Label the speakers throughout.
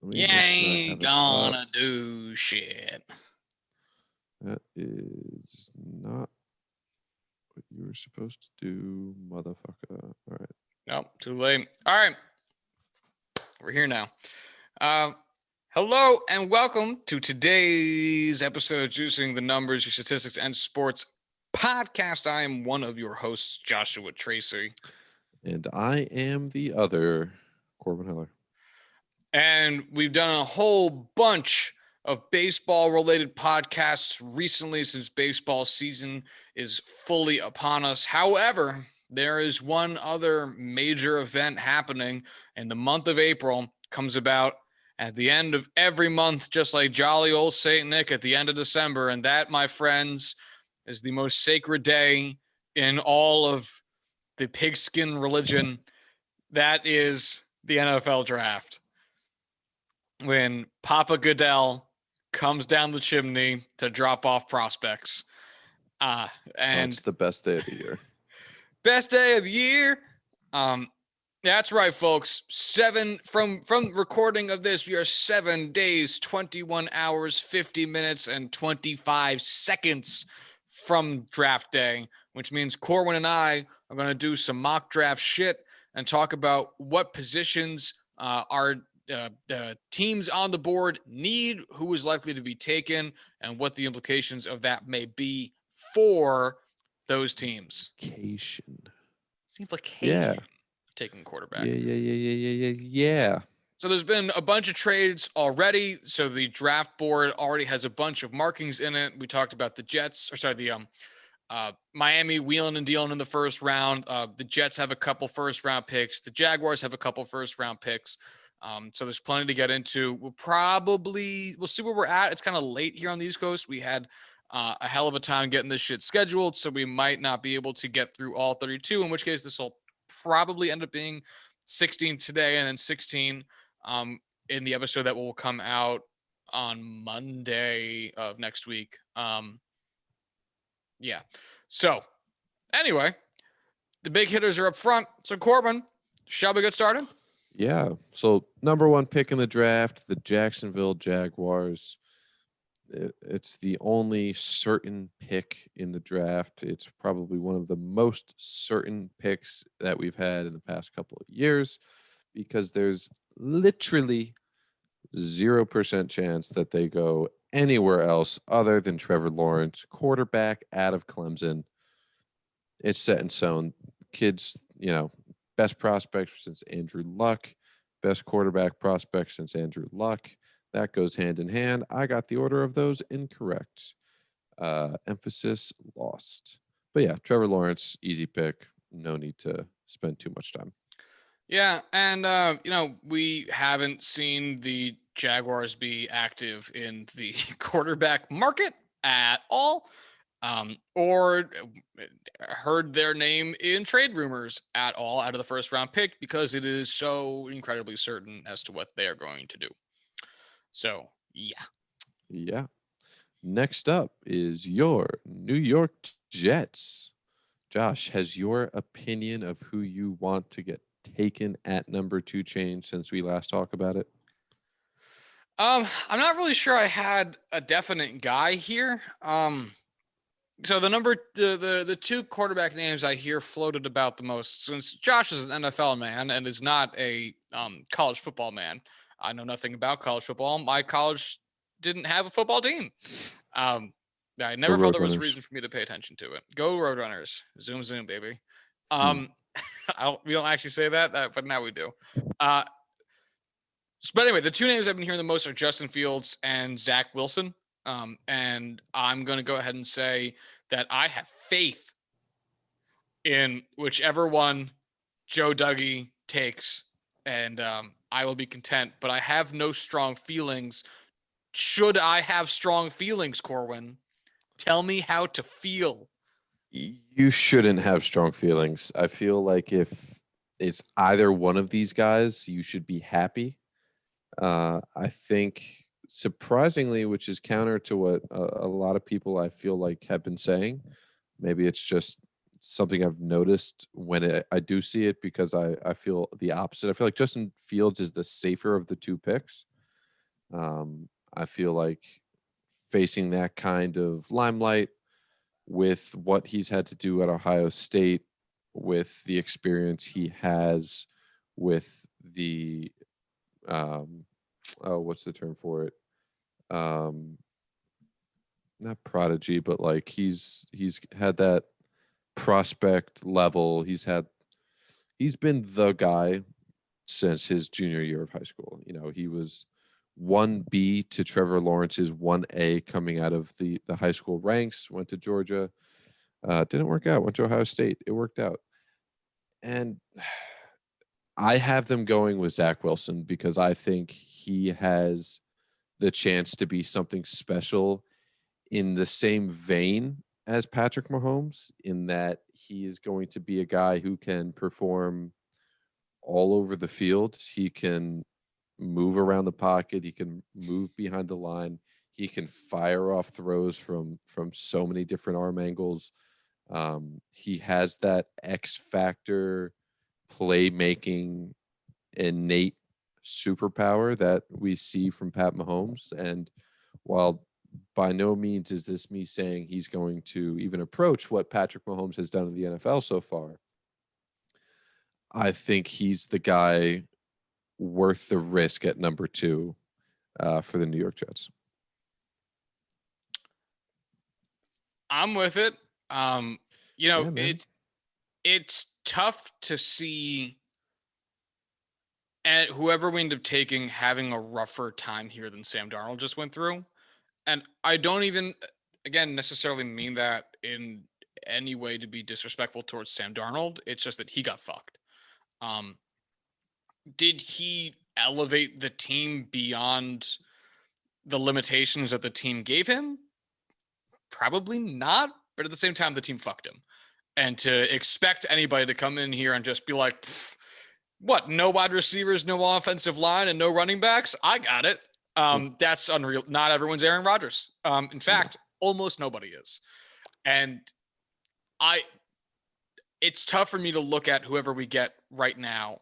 Speaker 1: Let me
Speaker 2: You
Speaker 1: make sure I
Speaker 2: ain't
Speaker 1: have it up.
Speaker 2: gonna do shit.
Speaker 1: That is not what you were supposed to do, motherfucker. All right.
Speaker 2: Nope, too late. All right, we're here now. Hello and welcome to today's episode of Juicing the Numbers, your statistics and sports podcast. I am one of your hosts, Joshua Tracy.
Speaker 1: And I am the other, Corbin Heller.
Speaker 2: And we've done a whole bunch of baseball related podcasts recently since baseball season is fully upon us. However, there is one other major event happening, and the month of April comes about at the end of every month, just like jolly old St. Nick at the end of December. And that, my friends, is the most sacred day in all of the pigskin religion. That is the NFL draft. When Papa Goodell comes down the chimney to drop off prospects. And
Speaker 1: it's the best day of the year.
Speaker 2: Best day of the year. That's right, folks. From recording of this, we are 7 days, 21 hours, 50 minutes, and 25 seconds from draft day, which means Corwin and I are going to do some mock draft shit and talk about what positions the teams on the board need, who is likely to be taken, and what the implications of that may be for those teams. Seems like taking quarterback.
Speaker 1: Yeah.
Speaker 2: So there's been a bunch of trades already. So the draft board already has a bunch of markings in it. We talked about the Miami wheeling and dealing in the first round. The Jets have a couple first round picks. The Jaguars have a couple first round picks. So there's plenty to get into. We'll see where we're at. It's kind of late here on the East Coast. We had a hell of a time getting this shit scheduled, so we might not be able to get through all 32, in which case this will probably end up being 16 today and then 16 in the episode that will come out on Monday of next week. Yeah. So anyway, the big hitters are up front. So Corbin, shall we get started?
Speaker 1: Yeah. So number one pick in the draft, the Jacksonville Jaguars. It's the only certain pick in the draft. It's probably one of the most certain picks that we've had in the past couple of years because there's literally 0% chance that they go anywhere else other than Trevor Lawrence, quarterback out of Clemson. It's set in stone. Kids, best prospect since Andrew Luck, best quarterback prospect since Andrew Luck. That goes hand in hand. I got the order of those incorrect. Emphasis lost. But yeah, Trevor Lawrence, easy pick. No need to spend too much time.
Speaker 2: Yeah, and we haven't seen the Jaguars be active in the quarterback market at all, or heard their name in trade rumors at all out of the first round pick because it is so incredibly certain as to what they are going to do. So, yeah.
Speaker 1: Yeah. Next up is your New York Jets. Josh, has your opinion of who you want to get taken at number 2 changed since we last talked about it?
Speaker 2: I'm not really sure I had a definite guy here. So the two quarterback names I hear floated about the most, since Josh is an NFL man and is not a college football man. I know nothing about college football. My college didn't have a football team. I never felt there was a reason for me to pay attention to it. Go Roadrunners. Zoom, zoom, baby. We don't actually say that, but now we do. But anyway, the two names I've been hearing the most are Justin Fields and Zach Wilson. And I'm going to go ahead and say that I have faith in whichever one Joe Dougie takes, and I will be content. But I have no strong feelings. Should I have strong feelings, Corwin? Tell me how to feel.
Speaker 1: You shouldn't have strong feelings. I feel like if it's either one of these guys, you should be happy. I think surprisingly, which is counter to what a lot of people I feel like have been saying, maybe it's just something I've noticed when I do see it because I feel the opposite. I feel like Justin Fields is the safer of the two picks. I feel like facing that kind of limelight with what he's had to do at Ohio State, with the experience he has with the um, oh, what's the term for it? Um, Not prodigy, but like he's had that prospect level. He's been the guy since his junior year of high school. You know, he was 1B to Trevor Lawrence's 1A coming out of the high school ranks, went to Georgia. Didn't work out, went to Ohio State. It worked out. And I have them going with Zach Wilson because I think he has the chance to be something special in the same vein as Patrick Mahomes, in that he is going to be a guy who can perform all over the field. He can move around the pocket. He can move behind the line. He can fire off throws from so many different arm angles. He has that X factor playmaking innate superpower that we see from Pat Mahomes. And while by no means is this me saying he's going to even approach what Patrick Mahomes has done in the NFL so far, I think he's the guy worth the risk at number 2 for the New York Jets.
Speaker 2: I'm with it.
Speaker 1: Yeah,
Speaker 2: it's tough to see and whoever we end up taking having a rougher time here than Sam Darnold just went through. And I don't even, again, necessarily mean that in any way to be disrespectful towards Sam Darnold. It's just that he got fucked. Did he elevate the team beyond the limitations that the team gave him? Probably not. But at the same time, the team fucked him. And to expect anybody to come in here and just be like, what, no wide receivers, no offensive line, and no running backs? I got it. That's unreal. Not everyone's Aaron Rodgers. In fact, almost nobody is. And it's tough for me to look at whoever we get right now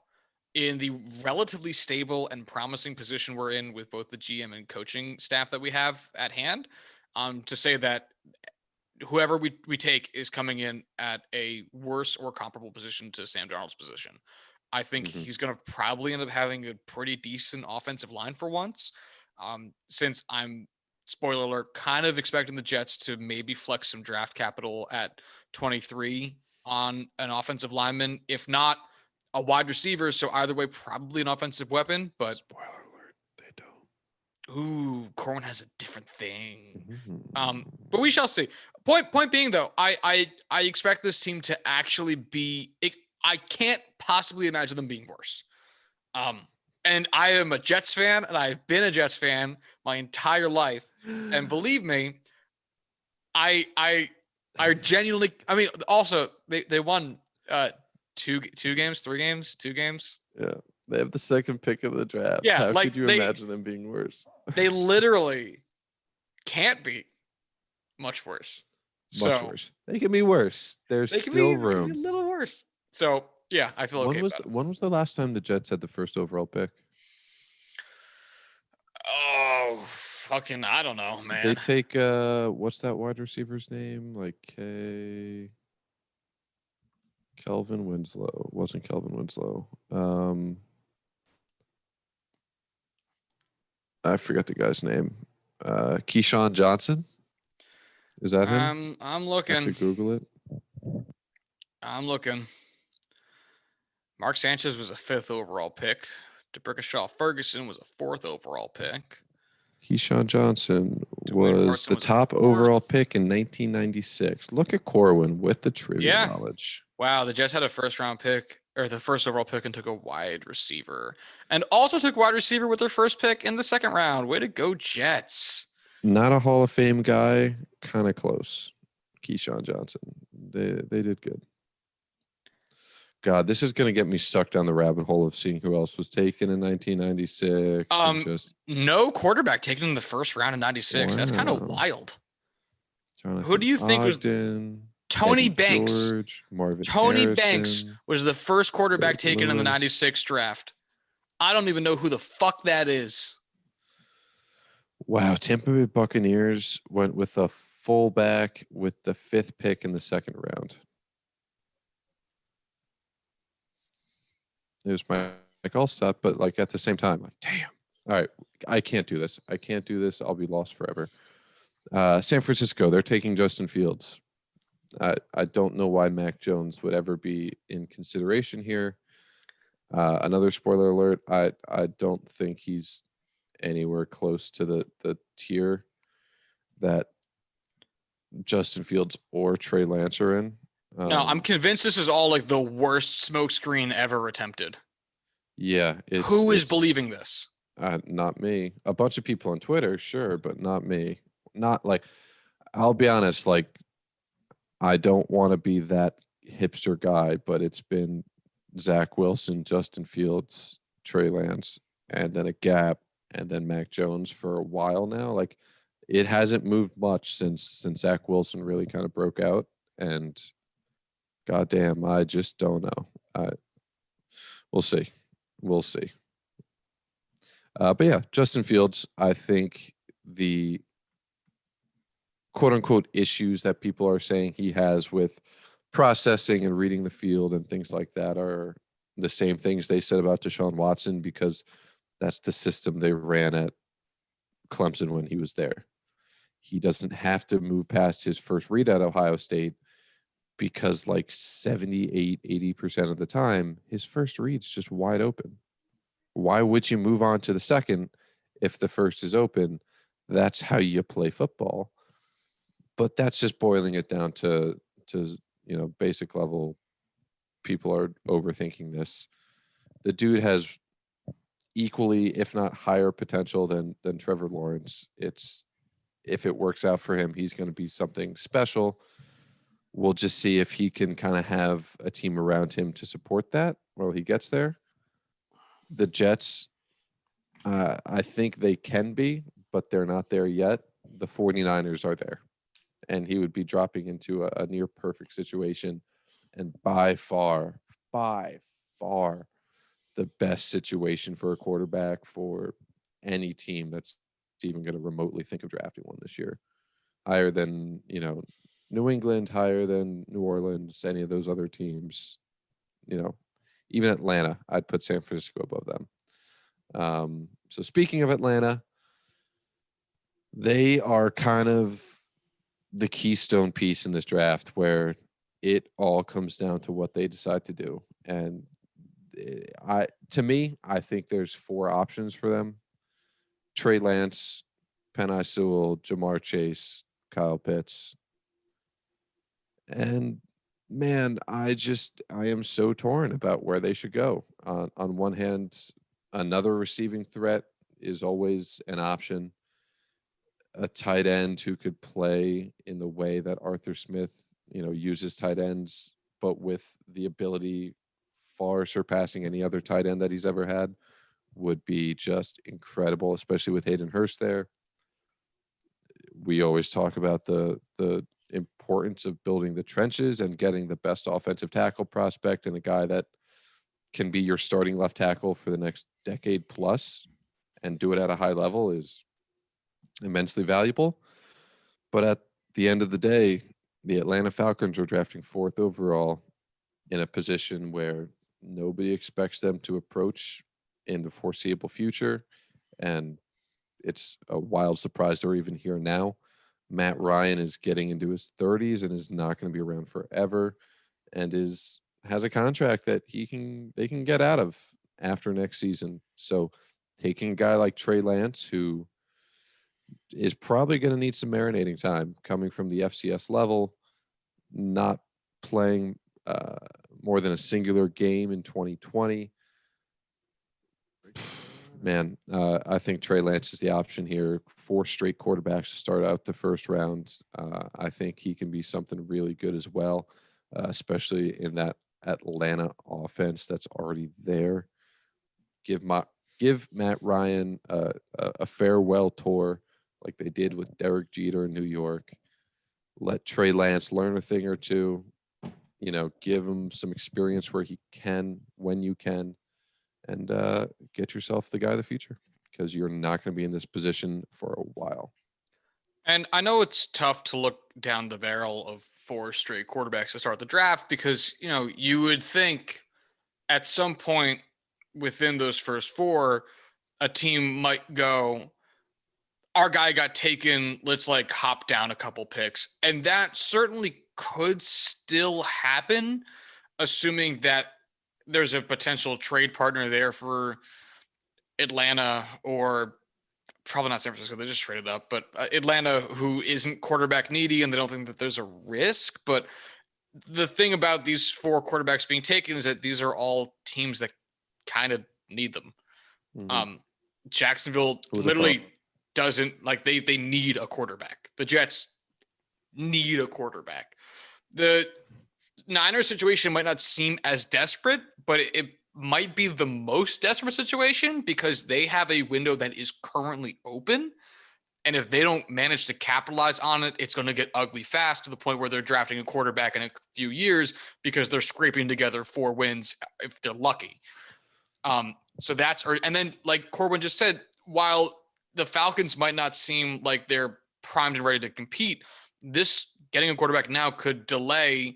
Speaker 2: in the relatively stable and promising position we're in with both the GM and coaching staff that we have at hand, to say that whoever we take is coming in at a worse or comparable position to Sam Darnold's position. I think he's going to probably end up having a pretty decent offensive line for once. Since I'm, spoiler alert, kind of expecting the Jets to maybe flex some draft capital at 23 on an offensive lineman, if not a wide receiver. So either way, probably an offensive weapon, but
Speaker 1: spoiler alert, they don't.
Speaker 2: Ooh, Corwin has a different thing. But we shall see. Point being though, I expect this team to actually be, I can't possibly imagine them being worse. And I am a Jets fan, and I've been a Jets fan my entire life. And believe me, I genuinely, I mean, also they won two games.
Speaker 1: Yeah. They have the second pick of the draft.
Speaker 2: Yeah,
Speaker 1: How
Speaker 2: like
Speaker 1: could you imagine them being worse?
Speaker 2: They literally can't be much worse.
Speaker 1: Much worse. They can be worse. There's still room.
Speaker 2: They can be a little worse. So yeah, I feel okay about it.
Speaker 1: When was the last time the Jets had the first overall pick?
Speaker 2: Oh, fucking, I don't know, man.
Speaker 1: They take what's that wide receiver's name? Like Kelvin Winslow. It wasn't Kelvin Winslow. I forgot the guy's name. Keyshawn Johnson. Is that him?
Speaker 2: I'm looking.
Speaker 1: I have to Google it.
Speaker 2: I'm looking. Mark Sanchez was a 5th overall pick. DeBrickashaw Ferguson was a 4th overall pick.
Speaker 1: Keyshawn Johnson was the top overall pick in 1996. Look at Corwin with the trivia knowledge.
Speaker 2: Wow, the Jets had a first-round pick, or the first overall pick, and took a wide receiver. And also took wide receiver with their first pick in the second round. Way to go, Jets.
Speaker 1: Not a Hall of Fame guy, kind of close. Keyshawn Johnson. They did good. God, this is going to get me sucked down the rabbit hole of seeing who else was taken in 1996.
Speaker 2: No quarterback taken in the first round in 96. Wow. That's kind of wild.
Speaker 1: Jonathan
Speaker 2: Who do you think
Speaker 1: Ogden,
Speaker 2: was Tony
Speaker 1: Eddie
Speaker 2: Banks?
Speaker 1: George, Marvin
Speaker 2: Tony
Speaker 1: Harrison,
Speaker 2: Banks was the first quarterback taken in the 96 draft. I don't even know who the fuck that is.
Speaker 1: Wow, Tampa Bay Buccaneers went with a fullback with the 5th pick in the second round. It was my call stop, but like at the same time, like, damn. All right, I can't do this. I can't do this. I'll be lost forever. San Francisco, they're taking Justin Fields. I don't know why Mac Jones would ever be in consideration here. Another spoiler alert: I don't think he's anywhere close to the tier that Justin Fields or Trey Lance are in.
Speaker 2: No, I'm convinced this is all like the worst smokescreen ever attempted.
Speaker 1: Yeah,
Speaker 2: Who is
Speaker 1: it's
Speaker 2: believing this?
Speaker 1: not me. A bunch of people on Twitter, sure, but not me. Not like I'll be honest. Like I don't want to be that hipster guy, but it's been Zach Wilson, Justin Fields, Trey Lance, and then a gap, and then Mac Jones for a while now. Like it hasn't moved much since Zach Wilson really kind of broke out. And goddamn, I just don't know. We'll see. We'll see. But yeah, Justin Fields, I think the quote unquote issues that people are saying he has with processing and reading the field and things like that are the same things they said about Deshaun Watson because that's the system they ran at Clemson when he was there. He doesn't have to move past his first read at Ohio State because like 78, 80% of the time, his first read's just wide open. Why would you move on to the second if the first is open? That's how you play football. But that's just boiling it down to basic level. People are overthinking this. The dude has equally, if not higher, potential than Trevor Lawrence. It's if it works out for him, he's going to be something special. We'll just see if he can kind of have a team around him to support that while he gets there. The Jets, I think they can be, but they're not there yet. The 49ers are there. And he would be dropping into a near perfect situation. And by far, the best situation for a quarterback for any team that's even going to remotely think of drafting one this year. Higher than, New England, higher than New Orleans, any of those other teams, you know, even Atlanta, I'd put San Francisco above them. So speaking of Atlanta, they are kind of the keystone piece in this draft where it all comes down to what they decide to do. And I think there's 4 options for them: Trey Lance, Penei Sewell, Jamar Chase, Kyle Pitts. And man, I am so torn about where they should go. On one hand, another receiving threat is always an option. A tight end who could play in the way that Arthur Smith, uses tight ends, but with the ability far surpassing any other tight end that he's ever had, would be just incredible, especially with Hayden Hurst there. We always talk about the importance of building the trenches and getting the best offensive tackle prospect and a guy that can be your starting left tackle for the next decade plus and do it at a high level is immensely valuable. But at the end of the day, the Atlanta Falcons are drafting 4th overall in a position where nobody expects them to approach in the foreseeable future. And it's a wild surprise they're even here now. Matt Ryan is getting into his 30s and is not going to be around forever and has a contract that they can get out of after next season. So taking a guy like Trey Lance, who is probably going to need some marinating time coming from the FCS level, not playing more than a singular game in 2020. Man, I think Trey Lance is the option here. 4 straight quarterbacks to start out the first round. I think he can be something really good as well, especially in that Atlanta offense that's already there. Give Matt Ryan a farewell tour like they did with Derek Jeter in New York. Let Trey Lance learn a thing or two. Give him some experience where he can, when you can, and get yourself the guy of the future. because you're not going to be in this position for a while.
Speaker 2: And I know it's tough to look down the barrel of 4 straight quarterbacks to start the draft because, you would think at some point within those first 4, a team might go, our guy got taken, let's like hop down a couple picks. And that certainly could still happen, assuming that there's a potential trade partner there for Atlanta, or probably not San Francisco. They just traded up, but Atlanta, who isn't quarterback needy, and they don't think that there's a risk. But the thing about these 4 quarterbacks being taken is that these are all teams that kind of need them.
Speaker 1: Mm-hmm.
Speaker 2: Jacksonville literally doesn't, like, they need a quarterback. The Jets need a quarterback. The Niners situation might not seem as desperate, but it might be the most desperate situation because they have a window that is currently open. And if they don't manage to capitalize on it, it's going to get ugly fast to the point where they're drafting a quarterback in a few years because they're scraping together 4 wins if they're lucky. So that's, and then like Corwin just said, while the Falcons might not seem like they're primed and ready to compete, this getting a quarterback now could delay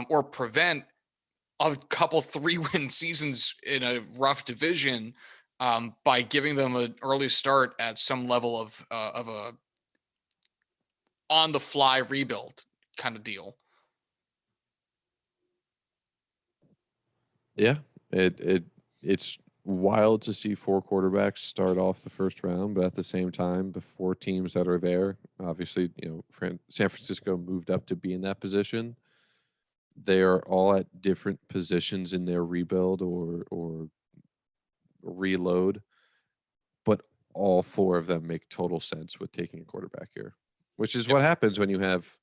Speaker 2: or prevent a couple 3-win seasons in a rough division by giving them an early start at some level of a on the fly rebuild kind of deal.
Speaker 1: Yeah, it's wild to see 4 quarterbacks start off the first round, but at the same time, the 4 teams that are there, obviously, San Francisco moved up to be in that position. They are all at different positions in their rebuild or reload, but all 4 of them make total sense with taking a quarterback here, which is what happens when you have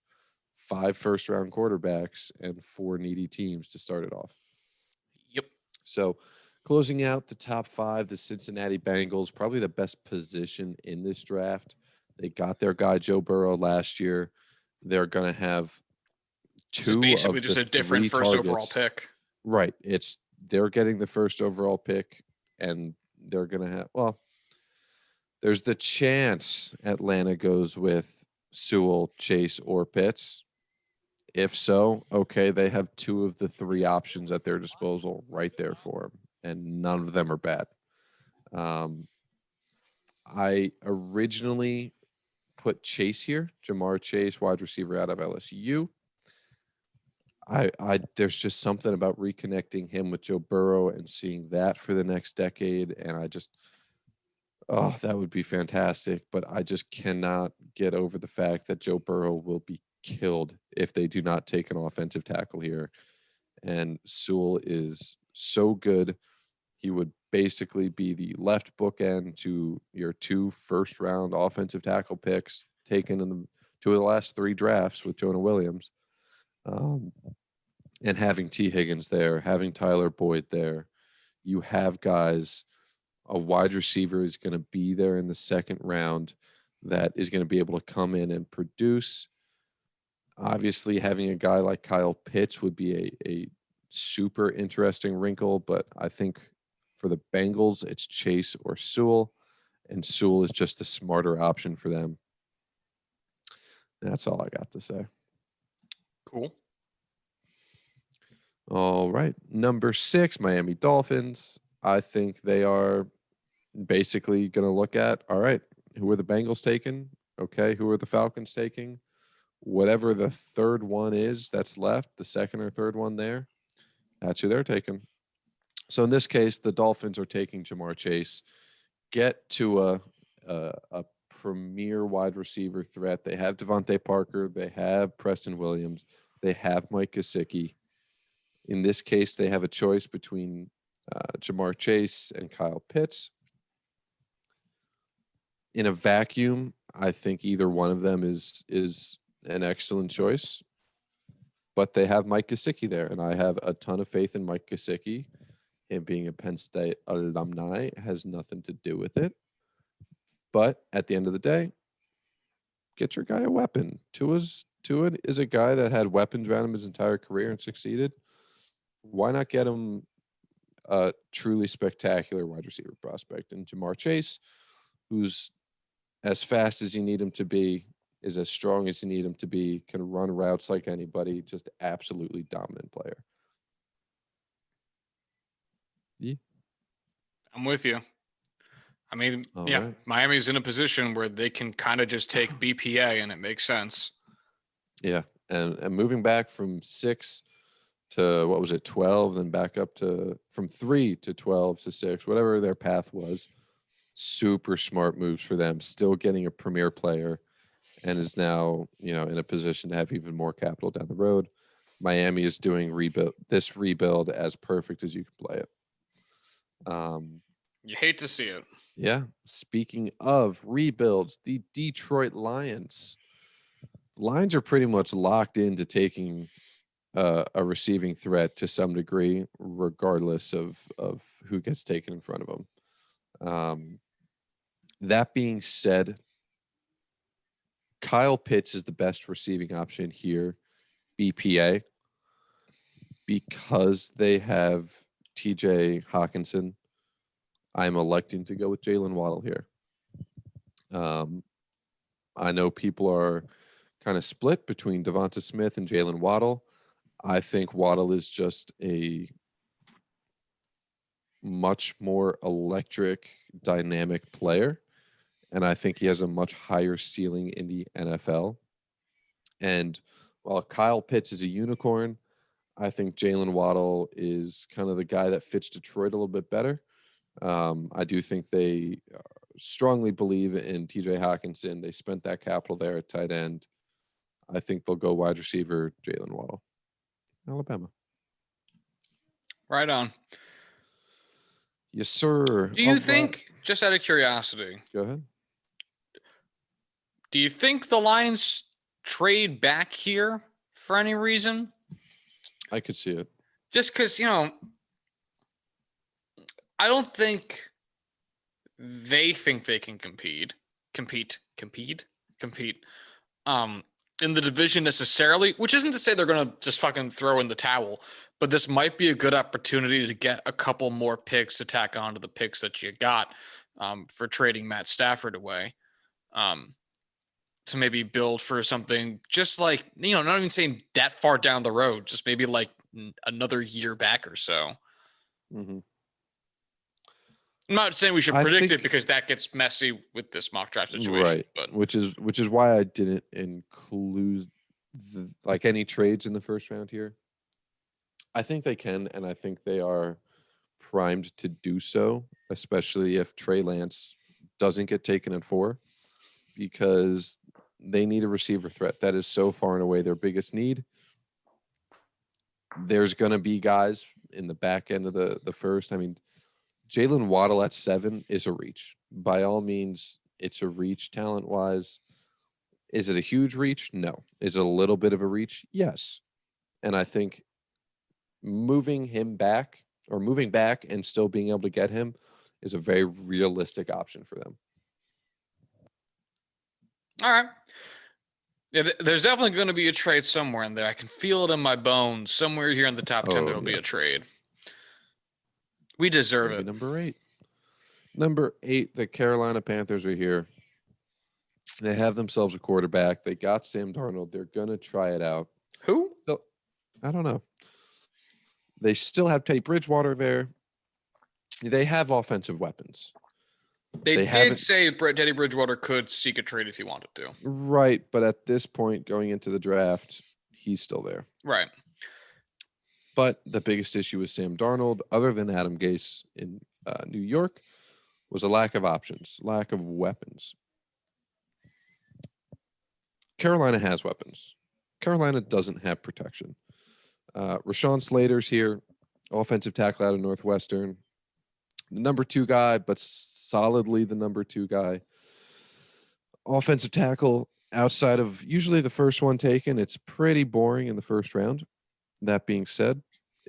Speaker 1: 5 first-round quarterbacks and 4 needy teams to start it off.
Speaker 2: Yep.
Speaker 1: So closing out the top 5, the Cincinnati Bengals, probably the best position in this draft. They got their guy Joe Burrow last year. They're going to have 2
Speaker 2: This is basically
Speaker 1: of
Speaker 2: just
Speaker 1: the
Speaker 2: a different
Speaker 1: 3
Speaker 2: first
Speaker 1: targets.
Speaker 2: overall pick.
Speaker 1: Right. They're getting the first overall pick, and they're going to have, there's the chance Atlanta goes with Sewell, Chase, or Pitts. If so, okay, they have 2 of the 3 options at their disposal right there for them, and none of them are bad. I originally put Chase here, Jamar Chase, wide receiver out of LSU. There's just something about reconnecting him with Joe Burrow and seeing that for the next decade, and that would be fantastic. But I just cannot get over the fact that Joe Burrow will be killed if they do not take an offensive tackle here. And Sewell is so good. He would basically be the left bookend to your 2 first-round offensive tackle picks taken in the 2 of the last 3 drafts with Jonah Williams. And having T. Higgins there, having Tyler Boyd there, you have guys. A wide receiver is going to be there in the 2nd round that is going to be able to come in and produce. Obviously, having a guy like Kyle Pitts would be a super interesting wrinkle, but I think for the Bengals, it's Chase or Sewell, and Sewell is just the smarter option for them. That's all I got to say.
Speaker 2: Cool.
Speaker 1: All right. Number 6, Miami Dolphins. I think they are basically going to look at, all right, who are the Bengals taking? Okay, who are the Falcons taking? Whatever the 3rd one is that's left, the 2nd or 3rd one there, that's who they're taking. So in this case, the Dolphins are taking Jamar Chase, get to a premier wide receiver threat. They have Devontae Parker. They have Preston Williams. They have Mike Gesicki. In this case, they have a choice between Jamar Chase and Kyle Pitts. In a vacuum, I think either one of them is an excellent choice. But they have Mike Gesicki there, and I have a ton of faith in Mike Gesicki. Him being a Penn State alumni has nothing to do with it. But at the end of the day, get your guy a weapon. Tua is a guy that had weapons around him his entire career and succeeded. Why not get him a truly spectacular wide receiver prospect? And Jamar Chase, who's as fast as you need him to be, is as strong as you need him to be, can run routes like anybody, just absolutely dominant player. Yeah.
Speaker 2: I'm with you. I mean,
Speaker 1: All
Speaker 2: yeah,
Speaker 1: right.
Speaker 2: Miami's in a position where they can kind of just take BPA and it makes sense.
Speaker 1: Yeah. And moving back from 6 to what was it, 12, then back up to from 3 to 12 to 6, whatever their path was. Super smart moves for them. Still getting a premier player, and is now, in a position to have even more capital down the road. Miami is doing rebuild as perfect as you can play it.
Speaker 2: You hate to see it.
Speaker 1: Yeah. Speaking of rebuilds, the Detroit Lions. Lions are pretty much locked into taking a receiving threat to some degree, regardless of who gets taken in front of them. That being said, Kyle Pitts is the best receiving option here, BPA, because they have TJ Hawkinson. I'm electing to go with Jalen Waddle here. I know people are kind of split between Devonta Smith and Jalen Waddle. I think Waddle is just a much more electric, dynamic player. And I think he has a much higher ceiling in the NFL. And while Kyle Pitts is a unicorn, I think Jalen Waddle is kind of the guy that fits Detroit a little bit better. I do think they strongly believe in TJ Hawkinson. They spent that capital there at tight end. I think they'll go wide receiver Jalen Waddle. Alabama.
Speaker 2: Right on.
Speaker 1: Yes, sir.
Speaker 2: Do you think, just out of curiosity,
Speaker 1: Go ahead.
Speaker 2: do you think the Lions trade back here for any reason?
Speaker 1: I could see it.
Speaker 2: Just because, I don't think they think they can compete in the division necessarily, which isn't to say they're going to just fucking throw in the towel, but this might be a good opportunity to get a couple more picks to tack onto the picks that you got for trading Matt Stafford away. To maybe build for something just like, not even saying that far down the road, just maybe like another year back or so.
Speaker 1: Mm-hmm.
Speaker 2: I'm not saying we should predict it because that gets messy with this mock draft situation,
Speaker 1: right?
Speaker 2: But
Speaker 1: which is why I didn't include any trades in the first round here. I think they can, and I think they are primed to do so, especially if Trey Lance doesn't get taken at 4, because they need a receiver threat. That is so far and away their biggest need. There's going to be guys in the back end of the first. I mean, Jalen Waddle at 7 is a reach. By all means, it's a reach talent-wise. Is it a huge reach? No. Is it a little bit of a reach? Yes. And I think moving back and still being able to get him is a very realistic option for them.
Speaker 2: All right. Yeah, there's definitely going to be a trade somewhere in there. I can feel it in my bones. Somewhere here in the top 10, there will be a trade. We deserve it.
Speaker 1: Number 8. Number 8, the Carolina Panthers are here. They have themselves a quarterback. They got Sam Darnold. They're going to try it out.
Speaker 2: Who?
Speaker 1: I don't know. They still have Teddy Bridgewater there. They have offensive weapons.
Speaker 2: They did say Teddy Bridgewater could seek a trade if he wanted to.
Speaker 1: Right, but at this point, going into the draft, he's still there.
Speaker 2: Right.
Speaker 1: But the biggest issue with Sam Darnold, other than Adam Gase in New York, was a lack of options, lack of weapons. Carolina has weapons. Carolina doesn't have protection. Rashawn Slater's here, offensive tackle out of Northwestern. The number 2 guy, but solidly the number 2 guy. Offensive tackle outside of usually the first one taken. It's pretty boring in the first round. That being said,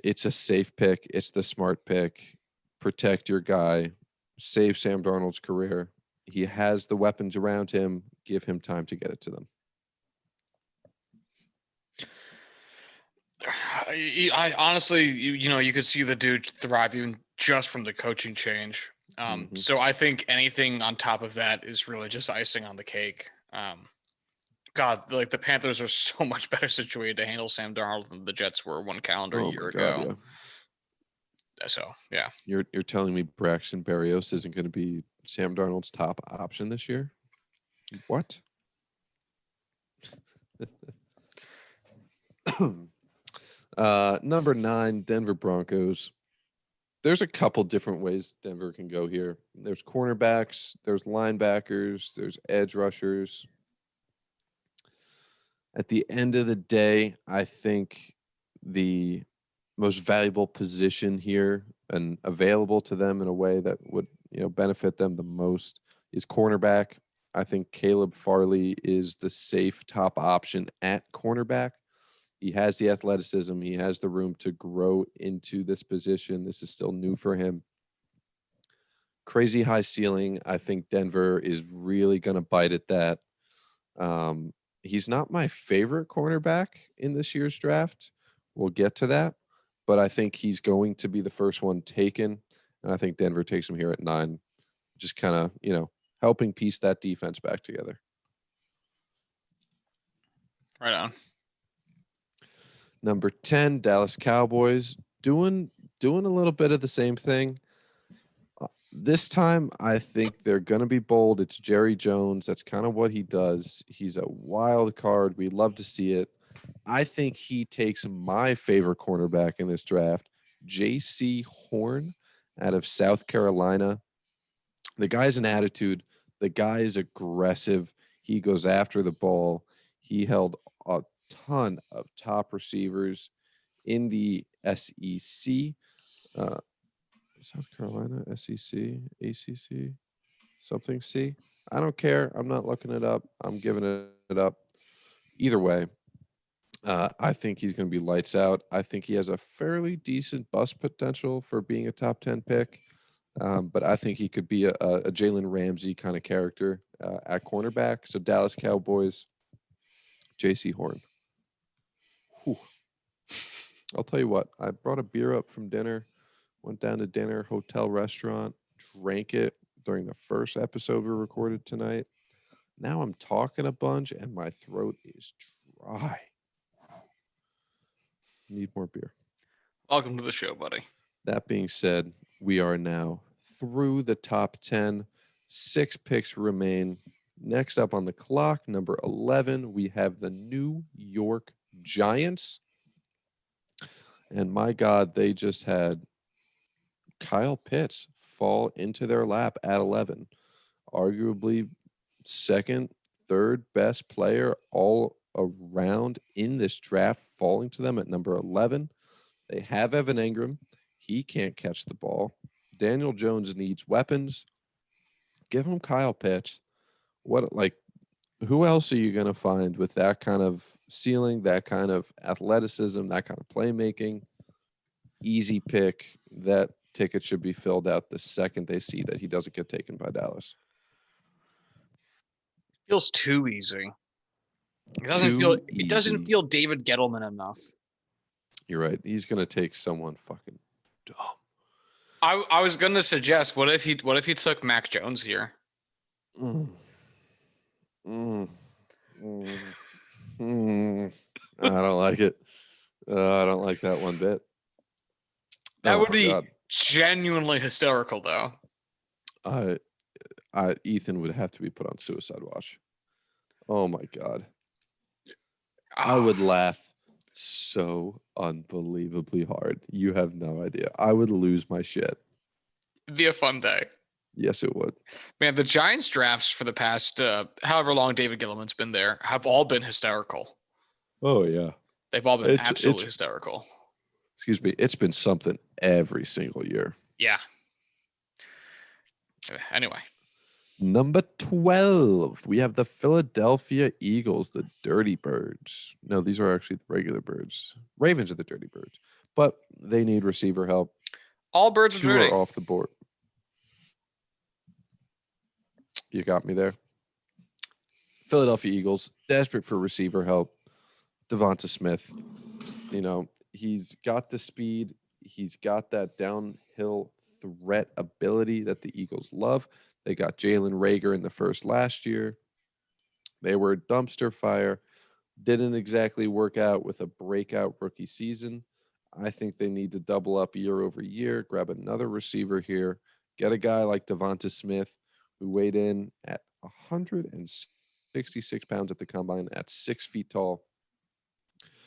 Speaker 1: it's a safe pick. It's the smart pick. Protect your guy. Save Sam Darnold's career. He has the weapons around him. Give him time to get it to them.
Speaker 2: I honestly, you could see the dude thrive even just from the coaching change. So I think anything on top of that is really just icing on the cake. God, like the Panthers are so much better situated to handle Sam Darnold than the Jets were one calendar
Speaker 1: Oh
Speaker 2: year
Speaker 1: my God,
Speaker 2: ago.
Speaker 1: yeah.
Speaker 2: So yeah,
Speaker 1: You're telling me Braxton Berrios isn't going to be Sam Darnold's top option this year? What? Number 9, Denver Broncos. There's a couple different ways Denver can go here. There's cornerbacks, there's linebackers, there's edge rushers. At the end of the day, I think the most valuable position here and available to them in a way that would, benefit them the most is cornerback. I think Caleb Farley is the safe top option at cornerback. He has the athleticism. He has the room to grow into this position. This is still new for him. Crazy high ceiling. I think Denver is really going to bite at that. He's not my favorite cornerback in this year's draft. We'll get to that. But I think he's going to be the first one taken. And I think Denver takes him here at 9. Just kind of, helping piece that defense back together.
Speaker 2: right on.
Speaker 1: Number 10, Dallas Cowboys, doing a little bit of the same thing. This time, I think they're going to be bold. It's Jerry Jones. That's kind of what he does. He's a wild card. We love to see it. I think he takes my favorite cornerback in this draft, J.C. Horn out of South Carolina. The guy's an attitude. The guy is aggressive. He goes after the ball. He held a ton of top receivers in the SEC. South Carolina, SEC, ACC, something C. I don't care. I'm not looking it up. I'm giving it up. Either way, I think he's going to be lights out. I think he has a fairly decent bust potential for being a top 10 pick. But I think he could be a Jalen Ramsey kind of character at cornerback. So Dallas Cowboys, J.C. Horn. Whew. I'll tell you what. I brought a beer up from dinner, went down to dinner, hotel restaurant, drank it during the first episode we recorded tonight. Now I'm talking a bunch and my throat is dry. Need more beer.
Speaker 2: Welcome to the show, buddy.
Speaker 1: That being said, we are now through the top 10. 6 picks remain. Next up on the clock, number 11, we have the New York Giants. And my God, they just had Kyle Pitts fall into their lap at 11. Arguably second, third best player all around in this draft, falling to them at number 11. They have Evan Engram. He can't catch the ball. Daniel Jones needs weapons. Give him Kyle Pitts. Who else are you going to find with that kind of ceiling, that kind of athleticism, that kind of playmaking? Easy pick. That ticket should be filled out the second they see that he doesn't get taken by Dallas.
Speaker 2: Feels too easy. It doesn't feel David Gettleman enough.
Speaker 1: You're right. He's going to take someone fucking dumb.
Speaker 2: I was going to suggest, what if he took Mac Jones here?
Speaker 1: I don't like it. I don't like that one bit.
Speaker 2: That would be genuinely hysterical, though.
Speaker 1: Ethan would have to be put on suicide watch. Oh my God. I would laugh so unbelievably hard. You have no idea. I would lose my shit.
Speaker 2: It'd be a fun day.
Speaker 1: Yes, it would.
Speaker 2: Man, the Giants drafts for the past however long David Gettleman's been there have all been hysterical.
Speaker 1: Oh, yeah.
Speaker 2: They've all been absolutely hysterical.
Speaker 1: Excuse me. It's been something every single year.
Speaker 2: Yeah. Anyway.
Speaker 1: Number 12, we have the Philadelphia Eagles, the Dirty Birds. No, these are actually the regular birds. Ravens are the Dirty Birds, but they need receiver help.
Speaker 2: All birds are dirty.
Speaker 1: Are off the board. You got me there. Philadelphia Eagles, desperate for receiver help. Devonta Smith, he's got the speed. He's got that downhill threat ability that the Eagles love. They got Jalen Rager in the first last year. They were a dumpster fire. Didn't exactly work out with a breakout rookie season. I think they need to double up year over year, grab another receiver here, get a guy like Devonta Smith, who weighed in at 166 pounds at the combine at 6 feet tall.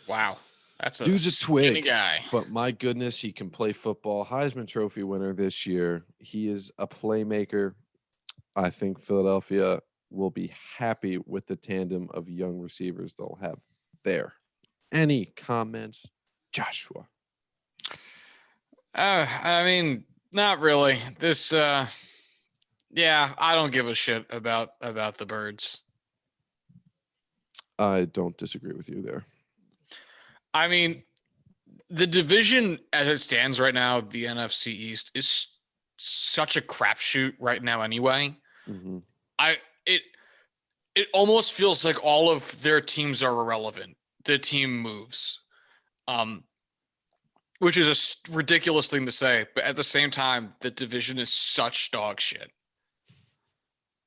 Speaker 2: Wow. That's a
Speaker 1: Dude's a
Speaker 2: skinny
Speaker 1: twig,
Speaker 2: guy.
Speaker 1: but my goodness, he can play football. Heisman Trophy winner this year. He is a playmaker. I think Philadelphia will be happy with the tandem of young receivers they'll have there. Any comments, Joshua?
Speaker 2: I mean, not really. This, yeah, I don't give a shit about the birds.
Speaker 1: I don't disagree with you there.
Speaker 2: I mean, the division as it stands right now, the NFC East, is such a crapshoot right now. Anyway,
Speaker 1: Mm-hmm.
Speaker 2: It almost feels like all of their teams are irrelevant. The team moves, which is a ridiculous thing to say, but at the same time, the division is such dog shit,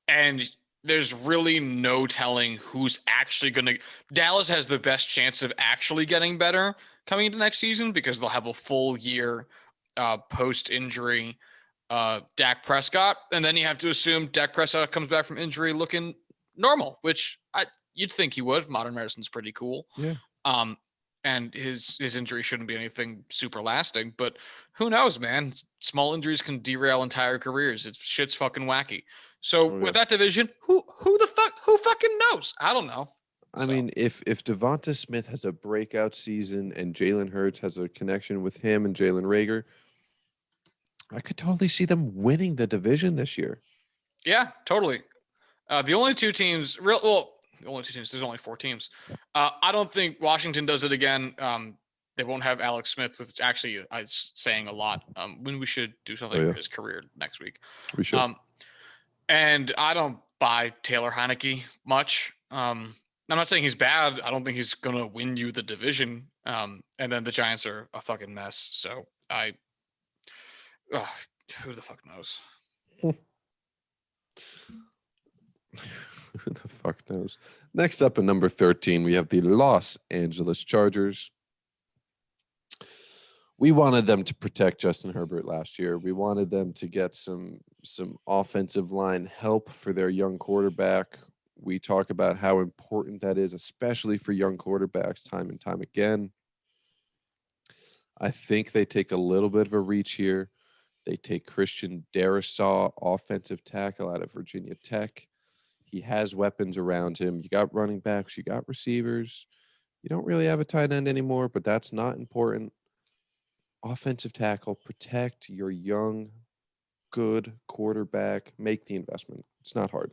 Speaker 2: and there's really no telling who's actually going to. Dallas has the best chance of actually getting better coming into next season because they'll have a full year post injury Dak Prescott, and then you have to assume Dak Prescott comes back from injury looking normal, which you'd think he would. Modern medicine's pretty cool.
Speaker 1: Yeah.
Speaker 2: And his injury shouldn't be anything super lasting, but who knows, man? Small injuries can derail entire careers. It's shit's fucking wacky. So with that division, who fucking knows? I don't know.
Speaker 1: I mean, if Devonta Smith has a breakout season and Jalen Hurts has a connection with him and Jalen Rager, I could totally see them winning the division this year.
Speaker 2: Yeah, totally. The only two teams, the only two teams. There's only 4 teams. I don't think Washington does it again. They won't have Alex Smith, which actually is saying a lot. When we should do something for his career next week.
Speaker 1: We should.
Speaker 2: And I don't buy Taylor Heineke much. I'm not saying he's bad. I don't think he's gonna win you the division. And then the Giants are a fucking mess. So who the fuck knows?
Speaker 1: Who the fuck knows? Next up at number 13, we have the Los Angeles Chargers. We wanted them to protect Justin Herbert last year. We wanted them to get some offensive line help for their young quarterback. We talk about how important that is, especially for young quarterbacks, time and time again. I think they take a little bit of a reach here. They take Christian Darrisaw, offensive tackle out of Virginia Tech. He has weapons around him. You got running backs, you got receivers. You don't really have a tight end anymore, but that's not important. Offensive tackle, protect your young, good quarterback. Make the investment. It's not hard.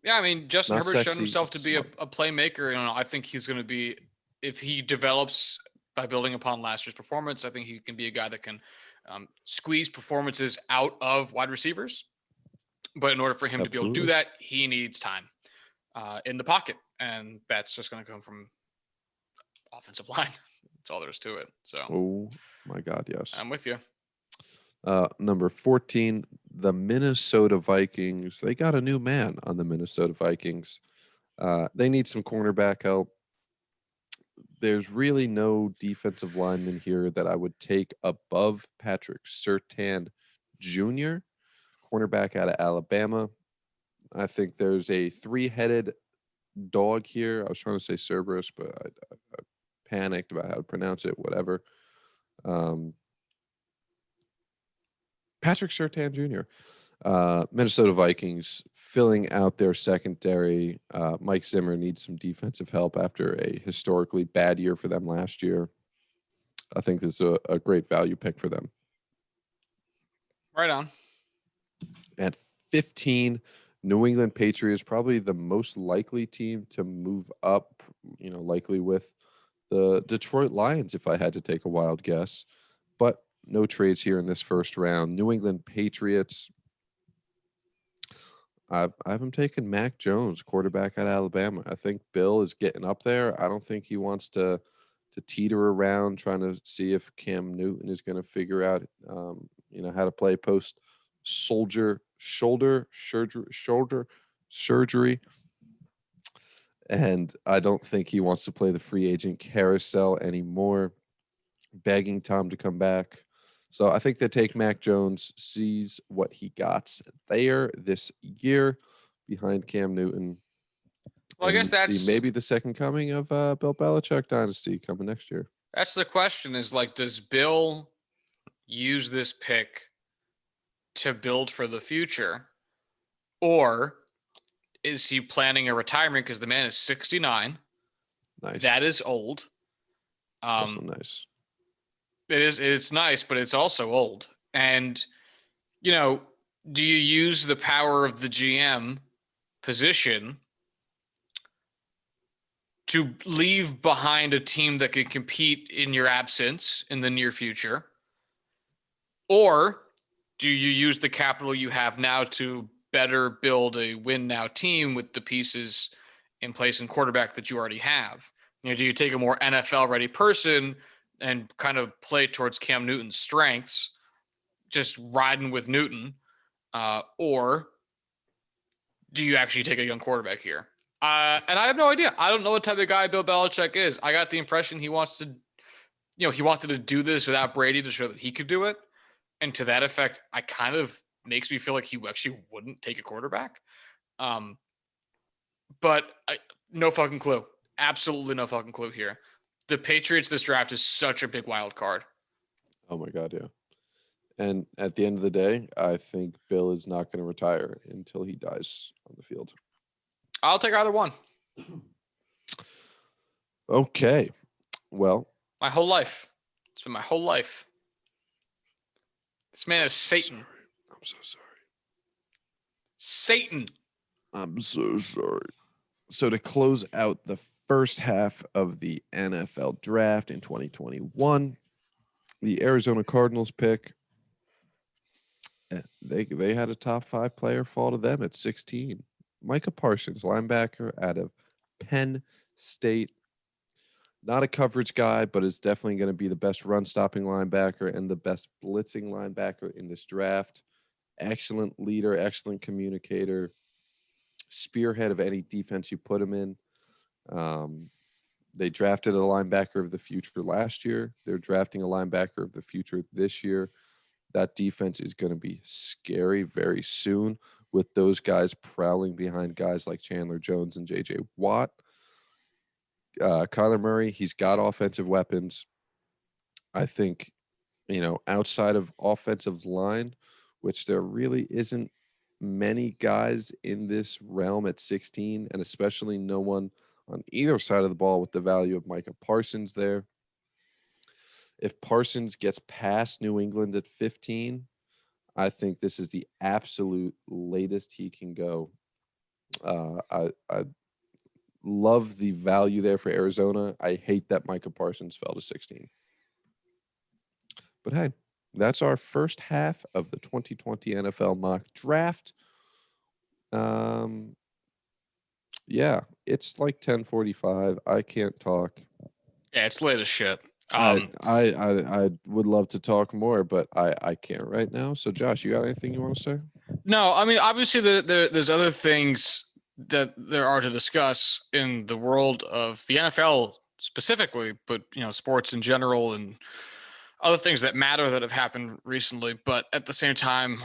Speaker 2: Yeah, I mean, Justin
Speaker 1: Not
Speaker 2: Herbert
Speaker 1: sexy,
Speaker 2: shown himself to
Speaker 1: it's
Speaker 2: be a
Speaker 1: smart.
Speaker 2: playmaker. I think he's going to be, if he develops by building upon last year's performance, I think he can be a guy that can squeeze performances out of wide receivers. But in order for him to be able to do that, he needs time in the pocket. And that's just going to come from offensive line. That's all there is to it. So,
Speaker 1: oh my God, yes.
Speaker 2: I'm with you.
Speaker 1: Number 14, the Minnesota Vikings. They got a new man on the Minnesota Vikings. They need some cornerback help. There's really no defensive lineman here that I would take above Patrick Surtain Jr., cornerback out of Alabama. I think there's a 3-headed dog here. I was trying to say Cerberus, but I panicked about how to pronounce it, whatever. Patrick Surtain Jr., Minnesota Vikings filling out their secondary. Mike Zimmer needs some defensive help after a historically bad year for them last year. I think this is a great value pick for them.
Speaker 2: Right on.
Speaker 1: At 15, New England Patriots, probably the most likely team to move up, likely with the Detroit Lions, if I had to take a wild guess. But no trades here in this first round. New England Patriots, I have him taking Mac Jones, quarterback at Alabama. I think Bill is getting up there. I don't think he wants to teeter around trying to see if Cam Newton is going to figure out how to play post shoulder surgery. And I don't think he wants to play the free agent carousel anymore, begging Tom to come back. So I think they take Mac Jones, sees what he got there this year behind Cam Newton,
Speaker 2: Well, I guess
Speaker 1: and see maybe the second coming of Bill Belichick dynasty coming next year.
Speaker 2: that's the question is like, does Bill use this pick to build for the future? Or is he planning a retirement because the man is 69?
Speaker 1: Nice.
Speaker 2: That is old.
Speaker 1: Also nice.
Speaker 2: It's nice, but it's also old. And, do you use the power of the GM position to leave behind a team that can compete in your absence in the near future? Or do you use the capital you have now to better build a win now team with the pieces in place and quarterback that you already have? Do you take a more NFL ready person and kind of play towards Cam Newton's strengths, just riding with Newton? Or do you actually take a young quarterback here? And I have no idea. I don't know what type of guy Bill Belichick is. I got the impression he wants to, he wanted to do this without Brady to show that he could do it. And to that effect, I kind of makes me feel like he actually wouldn't take a quarterback. But no fucking clue. Absolutely no fucking clue here. The Patriots, this draft is such a big wild card.
Speaker 1: Oh my God, yeah. And at the end of the day, I think Bill is not going to retire until he dies on the field.
Speaker 2: I'll take either one.
Speaker 1: Okay. Well,
Speaker 2: my whole life. It's been my whole life. This man is Satan.
Speaker 1: I'm so sorry.
Speaker 2: Satan.
Speaker 1: I'm so sorry. So to close out the first half of the NFL draft in 2021, the Arizona Cardinals pick, they had a top 5 player fall to them at 16. Micah Parsons, linebacker out of Penn State. Not a coverage guy, but is definitely going to be the best run-stopping linebacker and the best blitzing linebacker in this draft. Excellent leader, excellent communicator, spearhead of any defense you put him in. They drafted a linebacker of the future last year. They're drafting a linebacker of the future this year. That defense is going to be scary very soon with those guys prowling behind guys like Chandler Jones and J.J. Watt. Kyler Murray, he's got offensive weapons. I think, outside of offensive line, which there really isn't many guys in this realm at 16, and especially no one on either side of the ball with the value of Micah Parsons there. If Parsons gets past New England at 15, I think this is the absolute latest he can go. I love the value there for Arizona. I hate that Micah Parsons fell to 16. But hey, that's our first half of the 2020 NFL mock draft. Yeah, it's like 10:45. I can't talk.
Speaker 2: Yeah, it's late as shit.
Speaker 1: I would love to talk more, but I can't right now. So Josh, you got anything you want to say?
Speaker 2: No, I mean, obviously there's other things that there are to discuss in the world of the NFL specifically, but sports in general and other things that matter that have happened recently. But at the same time,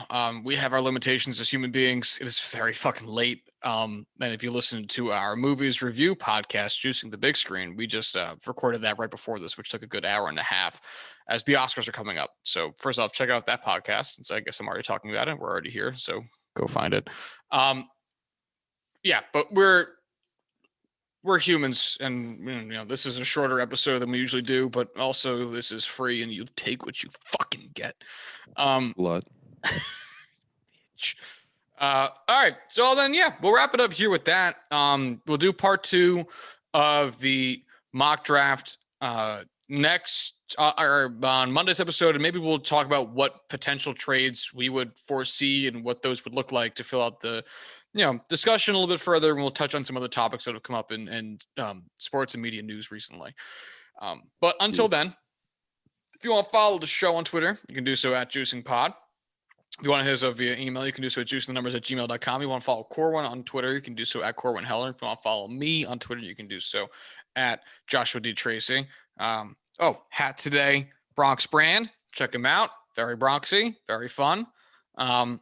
Speaker 2: we have our limitations as human beings. It is very fucking late. And if you listen to our movies review podcast, Juicing the Big Screen, we just recorded that right before this, which took a good hour and a half as the Oscars are coming up. So first off, check out that podcast. Since I guess I'm already talking about it. We're already here. So go find it. Yeah, but we're humans, and this is a shorter episode than we usually do, but also this is free and you take what you fucking get.
Speaker 1: Blood.
Speaker 2: All right, so then we'll wrap it up here with that. We'll do part 2 of the mock draft next or on Monday's episode, and maybe we'll talk about what potential trades we would foresee and what those would look like to fill out the discussion a little bit further, and we'll touch on some other topics that have come up in sports and media news recently. But until then, If you want to follow the show on Twitter, you can do so at JuicingPod. If you want to hit us up via email, you can do so at juicingthenumbers@gmail.com. You want to follow Corwin on Twitter, you can do so at Corwin Heller. If you want to follow me on Twitter, you can do so at Joshua D. Tracy. Hat today, Bronx brand. Check him out. Very Bronxy, very fun. Yeah,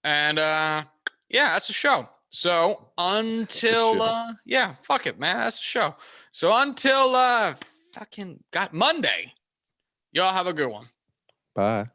Speaker 2: that's the show. So until fuck it, man. That's the show. So until fucking Monday, y'all have a good one.
Speaker 1: Bye.